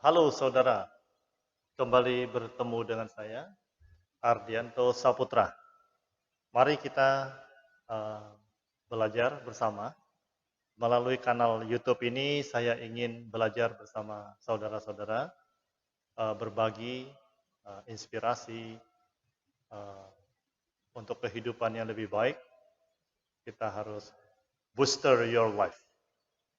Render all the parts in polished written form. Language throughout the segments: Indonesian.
Halo saudara, kembali bertemu dengan saya, Ardianto Saputra. Mari kita eh, belajar bersama. Melalui kanal YouTube ini, saya ingin belajar bersama saudara-saudara, berbagi inspirasi eh, untuk kehidupan yang lebih baik. Kita harus booster your life.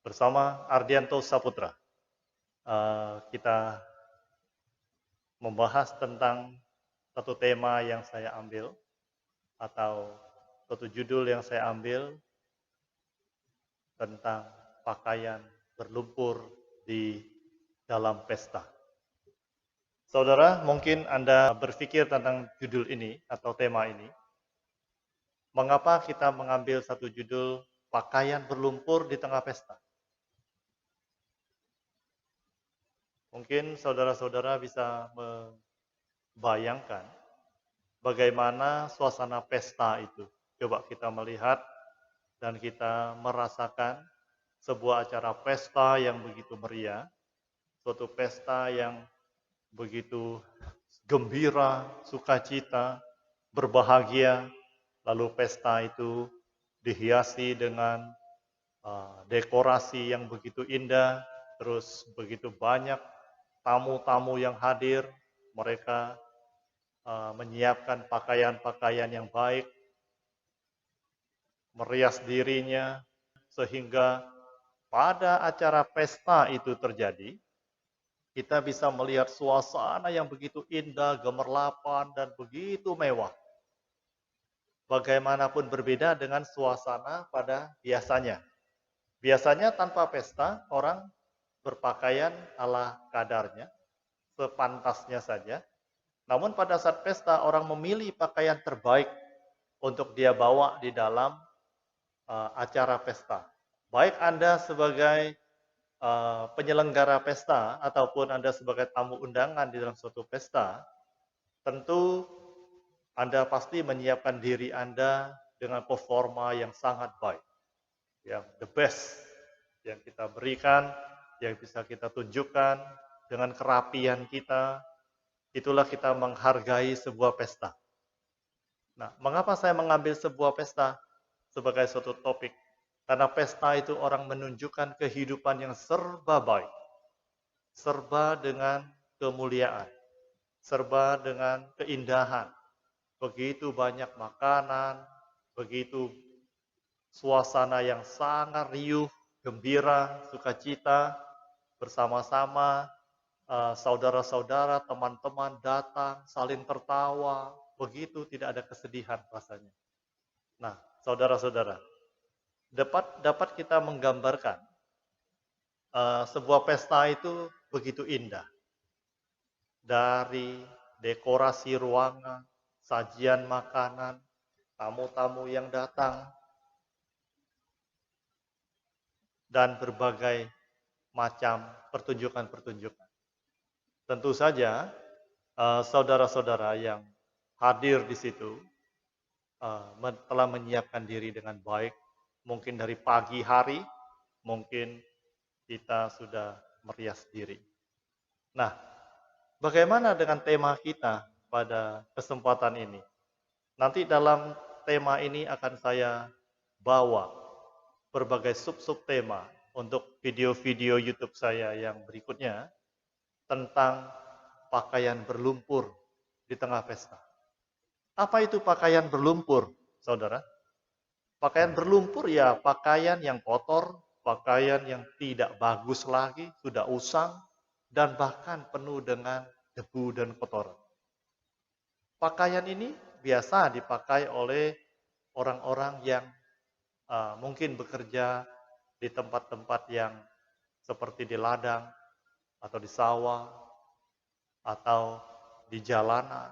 Bersama Ardianto Saputra, kita membahas tentang satu tema yang saya ambil atau satu judul yang saya ambil tentang pakaian berlumpur di dalam pesta. Saudara, mungkin Anda berpikir tentang judul ini atau tema ini. Mengapa kita mengambil satu judul pakaian berlumpur di tengah pesta? Mungkin saudara-saudara bisa membayangkan bagaimana suasana pesta itu. Coba kita melihat dan kita merasakan sebuah acara pesta yang begitu meriah, suatu pesta yang begitu gembira, sukacita, berbahagia, lalu pesta itu dihiasi dengan dekorasi yang begitu indah, terus begitu banyak tamu-tamu yang hadir, mereka menyiapkan pakaian-pakaian yang baik, merias dirinya, sehingga pada acara pesta itu terjadi, kita bisa melihat suasana yang begitu indah, gemerlapan, dan begitu mewah. Bagaimanapun berbeda dengan suasana pada biasanya. Biasanya tanpa pesta, orang berpakaian ala kadarnya, sepantasnya saja. Namun pada saat pesta, orang memilih pakaian terbaik untuk dia bawa di dalam acara pesta. Baik Anda sebagai penyelenggara pesta ataupun Anda sebagai tamu undangan di dalam suatu pesta, tentu Anda pasti menyiapkan diri Anda dengan performa yang sangat baik. Yang the best yang kita berikan, yang bisa kita tunjukkan dengan kerapian kita, itulah kita menghargai sebuah pesta. Nah, mengapa saya mengambil sebuah pesta sebagai suatu topik? Karena pesta itu orang menunjukkan kehidupan yang serba baik, serba dengan kemuliaan, serba dengan keindahan. Begitu banyak makanan, begitu suasana yang sangat riuh, gembira, sukacita, bersama-sama, saudara-saudara, teman-teman datang, saling tertawa, begitu tidak ada kesedihan rasanya. Nah, saudara-saudara, dapat kita menggambarkan sebuah pesta itu begitu indah. Dari dekorasi ruangan, sajian makanan, tamu-tamu yang datang, dan berbagai macam pertunjukan-pertunjukan. Tentu saja, saudara-saudara yang hadir di situ telah menyiapkan diri dengan baik. Mungkin dari pagi hari, mungkin kita sudah merias diri. Nah, bagaimana dengan tema kita pada kesempatan ini? Nanti dalam tema ini akan saya bawa berbagai sub-sub tema untuk video-video YouTube saya yang berikutnya tentang pakaian berlumpur di tengah pesta. Apa itu pakaian berlumpur, saudara? Pakaian berlumpur ya pakaian yang kotor, pakaian yang tidak bagus lagi, sudah usang, dan bahkan penuh dengan debu dan kotoran. Pakaian ini biasa dipakai oleh orang-orang yang mungkin bekerja di tempat-tempat yang seperti di ladang, atau di sawah, atau di jalanan,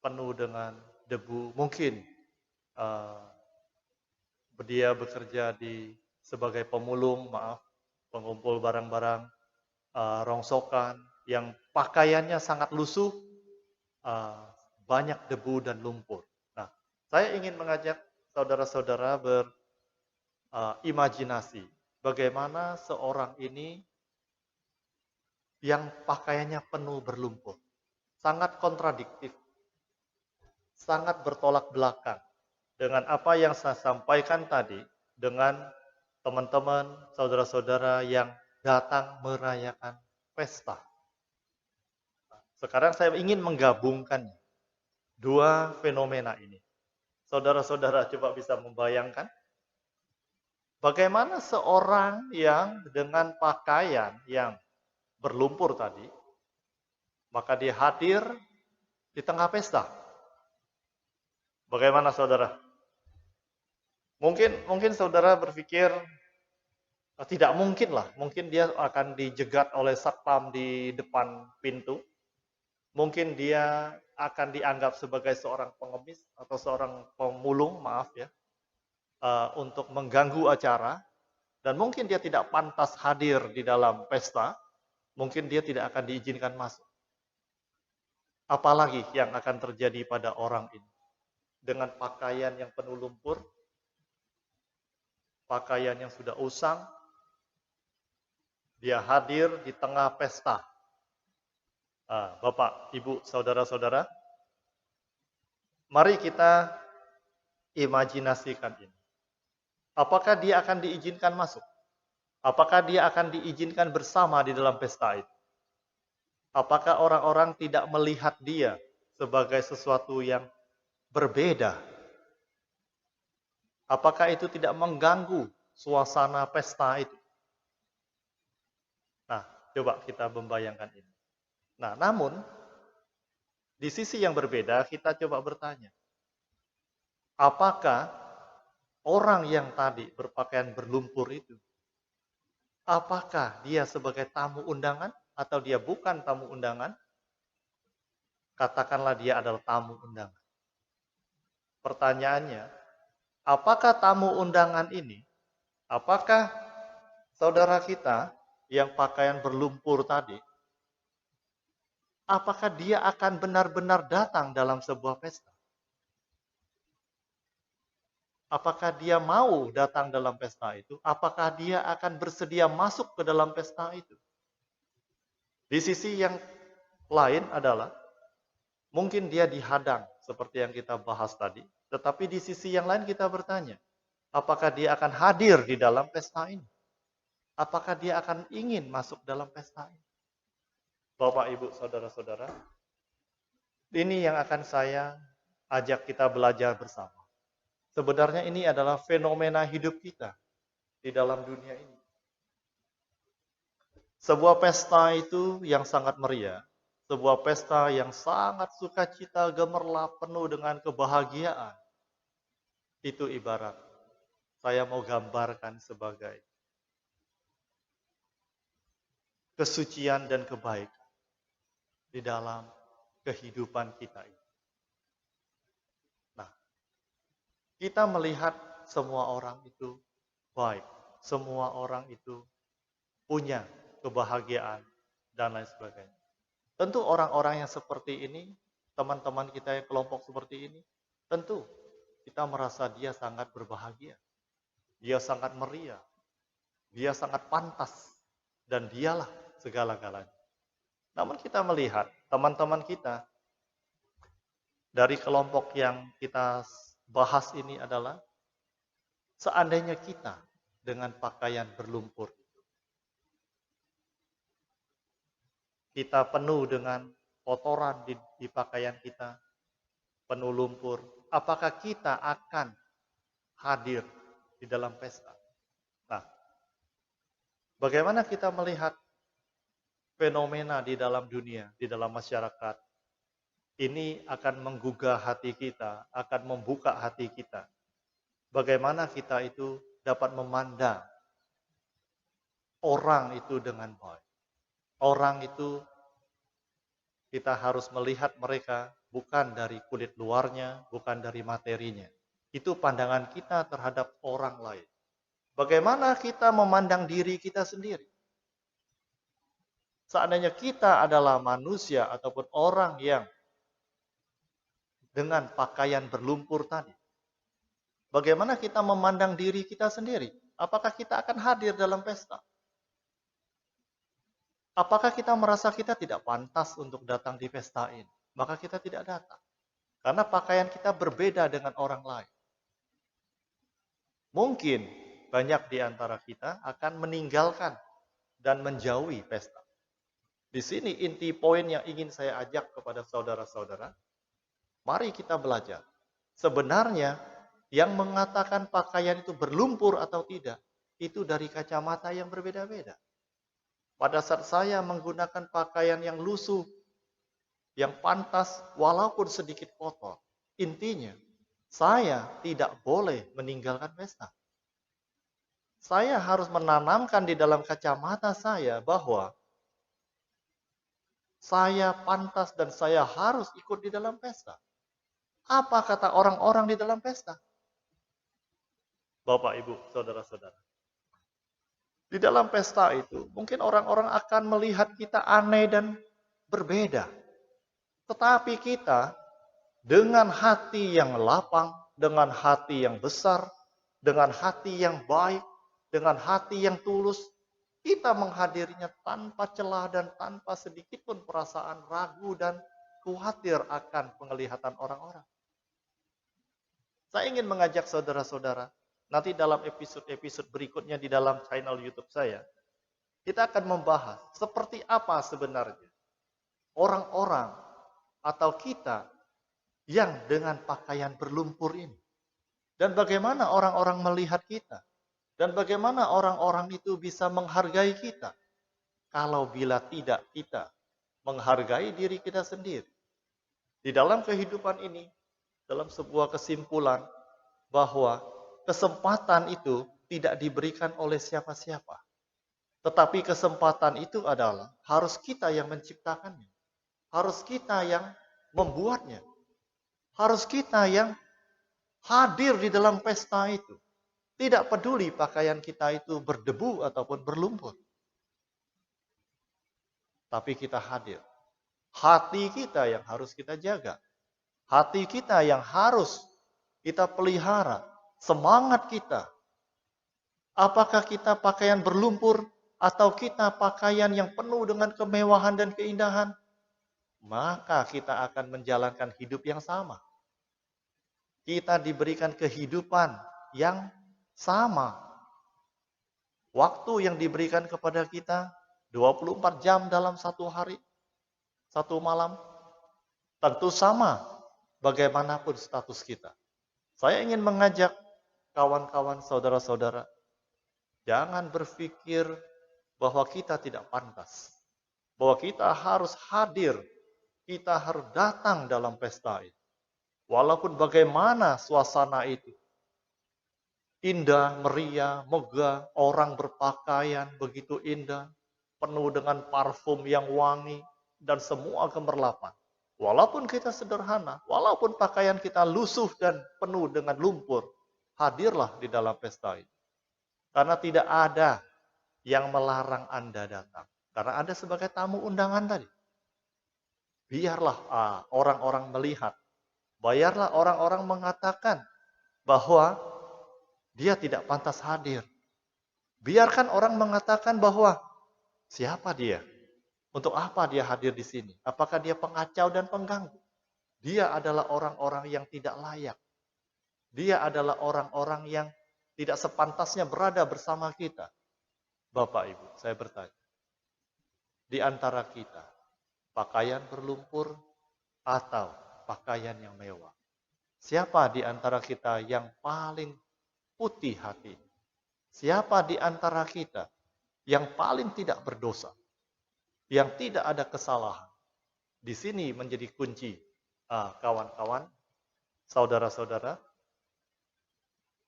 penuh dengan debu. Mungkin dia bekerja sebagai pemulung, pengumpul barang-barang rongsokan yang pakaiannya sangat lusuh, banyak debu dan lumpur. Nah, saya ingin mengajak saudara-saudara berimajinasi bagaimana seorang ini yang pakaiannya penuh berlumpur. Sangat kontradiktif, sangat bertolak belakang dengan apa yang saya sampaikan tadi dengan teman-teman, saudara-saudara yang datang merayakan pesta. Sekarang saya ingin menggabungkan dua fenomena ini. Saudara-saudara coba bisa membayangkan bagaimana seorang yang dengan pakaian yang berlumpur tadi, maka dia hadir di tengah pesta. Bagaimana saudara? Mungkin saudara berpikir tidak mungkin lah, mungkin dia akan dijegat oleh satpam di depan pintu. Mungkin dia akan dianggap sebagai seorang pengemis atau seorang pemulung, maaf ya, untuk mengganggu acara. Dan mungkin dia tidak pantas hadir di dalam pesta, mungkin dia tidak akan diizinkan masuk. Apalagi yang akan terjadi pada orang ini. Dengan pakaian yang penuh lumpur, pakaian yang sudah usang, dia hadir di tengah pesta. Bapak, Ibu, saudara-saudara, mari kita imajinasikan ini. Apakah dia akan diizinkan masuk? Apakah dia akan diizinkan bersama di dalam pesta itu? Apakah orang-orang tidak melihat dia sebagai sesuatu yang berbeda? Apakah itu tidak mengganggu suasana pesta itu? Nah, coba kita membayangkan ini. Nah, namun di sisi yang berbeda kita coba bertanya. Apakah orang yang tadi berpakaian berlumpur itu, apakah dia sebagai tamu undangan atau dia bukan tamu undangan? Katakanlah dia adalah tamu undangan. Pertanyaannya, apakah tamu undangan ini, apakah saudara kita yang pakaian berlumpur tadi, apakah dia akan benar-benar datang dalam sebuah pesta? Apakah dia mau datang dalam pesta itu? Apakah dia akan bersedia masuk ke dalam pesta itu? Di sisi yang lain adalah, mungkin dia dihadang seperti yang kita bahas tadi. Tetapi di sisi yang lain kita bertanya, apakah dia akan hadir di dalam pesta ini? Apakah dia akan ingin masuk dalam pesta ini? Bapak, Ibu, saudara-saudara, ini yang akan saya ajak kita belajar bersama. Sebenarnya ini adalah fenomena hidup kita di dalam dunia ini. Sebuah pesta itu yang sangat meriah, sebuah pesta yang sangat sukacita, gemerlap, penuh dengan kebahagiaan. Itu ibarat saya mau gambarkan sebagai kesucian dan kebaikan di dalam kehidupan kita ini. Nah, kita melihat semua orang itu baik, semua orang itu punya kebahagiaan dan lain sebagainya. Tentu orang-orang yang seperti ini, teman-teman kita yang kelompok seperti ini, tentu kita merasa dia sangat berbahagia. Dia sangat meriah. Dia sangat pantas. Dan dialah segala-galanya. Namun kita melihat teman-teman kita dari kelompok yang kita bahas ini adalah seandainya kita dengan pakaian berlumpur, kita penuh dengan kotoran di pakaian kita, penuh lumpur, apakah kita akan hadir di dalam pesta? Nah, bagaimana kita melihat fenomena di dalam dunia, di dalam masyarakat? Ini akan menggugah hati kita, akan membuka hati kita. Bagaimana kita itu dapat memandang orang itu dengan baik. Orang itu kita harus melihat mereka bukan dari kulit luarnya, bukan dari materinya. Itu pandangan kita terhadap orang lain. Bagaimana kita memandang diri kita sendiri? Seandainya kita adalah manusia ataupun orang yang dengan pakaian berlumpur tadi, bagaimana kita memandang diri kita sendiri? Apakah kita akan hadir dalam pesta? Apakah kita merasa kita tidak pantas untuk datang di pesta ini? Maka kita tidak datang. Karena pakaian kita berbeda dengan orang lain. Mungkin banyak di antara kita akan meninggalkan dan menjauhi pesta. Di sini inti poin yang ingin saya ajak kepada saudara-saudara. Mari kita belajar. Sebenarnya yang mengatakan pakaian itu berlumpur atau tidak, itu dari kacamata yang berbeda-beda. Pada saat saya menggunakan pakaian yang lusuh, yang pantas, walaupun sedikit kotor, intinya saya tidak boleh meninggalkan pesta. Saya harus menanamkan di dalam kacamata saya bahwa saya pantas dan saya harus ikut di dalam pesta. Apa kata orang-orang di dalam pesta? Bapak, Ibu, saudara-saudara. Di dalam pesta itu, mungkin orang-orang akan melihat kita aneh dan berbeda. Tetapi kita dengan hati yang lapang, dengan hati yang besar, dengan hati yang baik, dengan hati yang tulus, kita menghadirinya tanpa celah dan tanpa sedikit pun perasaan ragu dan khawatir akan penglihatan orang-orang. Saya ingin mengajak saudara-saudara, nanti dalam episode-episode berikutnya di dalam channel YouTube saya, kita akan membahas seperti apa sebenarnya orang-orang atau kita yang dengan pakaian berlumpur ini. Dan bagaimana orang-orang melihat kita. Dan bagaimana orang-orang itu bisa menghargai kita. Kalau bila tidak kita menghargai diri kita sendiri. Di dalam kehidupan ini, dalam sebuah kesimpulan bahwa kesempatan itu tidak diberikan oleh siapa-siapa. Tetapi kesempatan itu adalah harus kita yang menciptakannya. Harus kita yang membuatnya. Harus kita yang hadir di dalam pesta itu. Tidak peduli pakaian kita itu berdebu ataupun berlumpur. Tapi kita hadir. Hati kita yang harus kita jaga. Hati kita yang harus kita pelihara. Semangat kita. Apakah kita pakaian berlumpur atau kita pakaian yang penuh dengan kemewahan dan keindahan? Maka kita akan menjalankan hidup yang sama. Kita diberikan kehidupan yang sama. Waktu yang diberikan kepada kita 24 jam dalam satu hari, satu malam. Tentu sama bagaimanapun status kita. Saya ingin mengajak kawan-kawan saudara-saudara, jangan berpikir bahwa kita tidak pantas. Bahwa kita harus hadir, kita harus datang dalam pesta itu. Walaupun bagaimana suasana itu. Indah, meriah, megah, orang berpakaian begitu indah, penuh dengan parfum yang wangi, dan semua gemerlapan. Walaupun kita sederhana, walaupun pakaian kita lusuh dan penuh dengan lumpur, hadirlah di dalam pesta itu. Karena tidak ada yang melarang Anda datang. Karena Anda sebagai tamu undangan tadi. Biarlah orang-orang melihat. Biarlah orang-orang mengatakan bahwa dia tidak pantas hadir. Biarkan orang mengatakan bahwa siapa dia? Untuk apa dia hadir di sini? Apakah dia pengacau dan pengganggu? Dia adalah orang-orang yang tidak layak. Dia adalah orang-orang yang tidak sepantasnya berada bersama kita. Bapak, Ibu, saya bertanya. Di antara kita, pakaian berlumpur atau pakaian yang mewah? Siapa di antara kita yang paling putih hati? Siapa di antara kita yang paling tidak berdosa? Yang tidak ada kesalahan? Di sini menjadi kunci, kawan-kawan, saudara-saudara.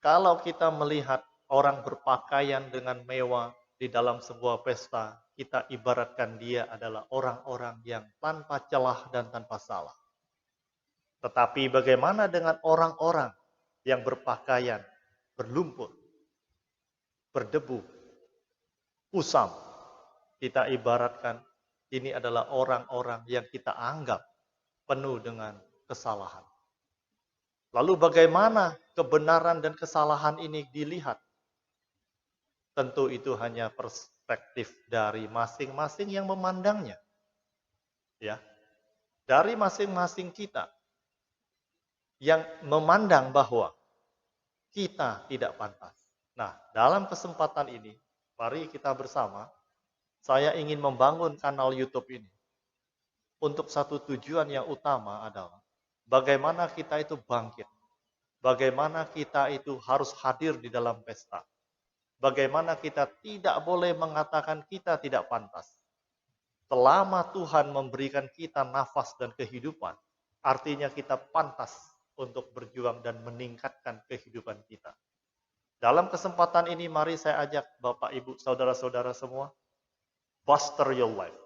Kalau kita melihat orang berpakaian dengan mewah di dalam sebuah pesta, kita ibaratkan dia adalah orang-orang yang tanpa celah dan tanpa salah. Tetapi bagaimana dengan orang-orang yang berpakaian berlumpur, berdebu, usam? Kita ibaratkan ini adalah orang-orang yang kita anggap penuh dengan kesalahan. Lalu bagaimana kebenaran dan kesalahan ini dilihat? Tentu itu hanya perspektif dari masing-masing yang memandangnya. Ya, dari masing-masing kita yang memandang bahwa kita tidak pantas. Nah, dalam kesempatan ini, mari kita bersama, saya ingin membangun kanal YouTube ini untuk satu tujuan yang utama adalah bagaimana kita itu bangkit. Bagaimana kita itu harus hadir di dalam pesta. Bagaimana kita tidak boleh mengatakan kita tidak pantas. Selama Tuhan memberikan kita nafas dan kehidupan, artinya kita pantas untuk berjuang dan meningkatkan kehidupan kita. Dalam kesempatan ini mari saya ajak Bapak, Ibu, saudara-saudara semua, buster your life.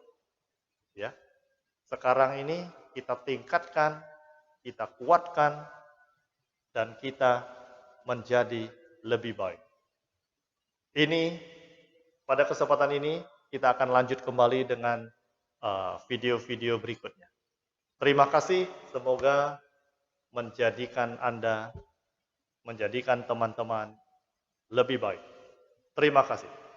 Ya. Sekarang ini kita tingkatkan, kita kuatkan, dan kita menjadi lebih baik. Ini, pada kesempatan ini, kita akan lanjut kembali dengan video-video berikutnya. Terima kasih, semoga menjadikan Anda, menjadikan teman-teman lebih baik. Terima kasih.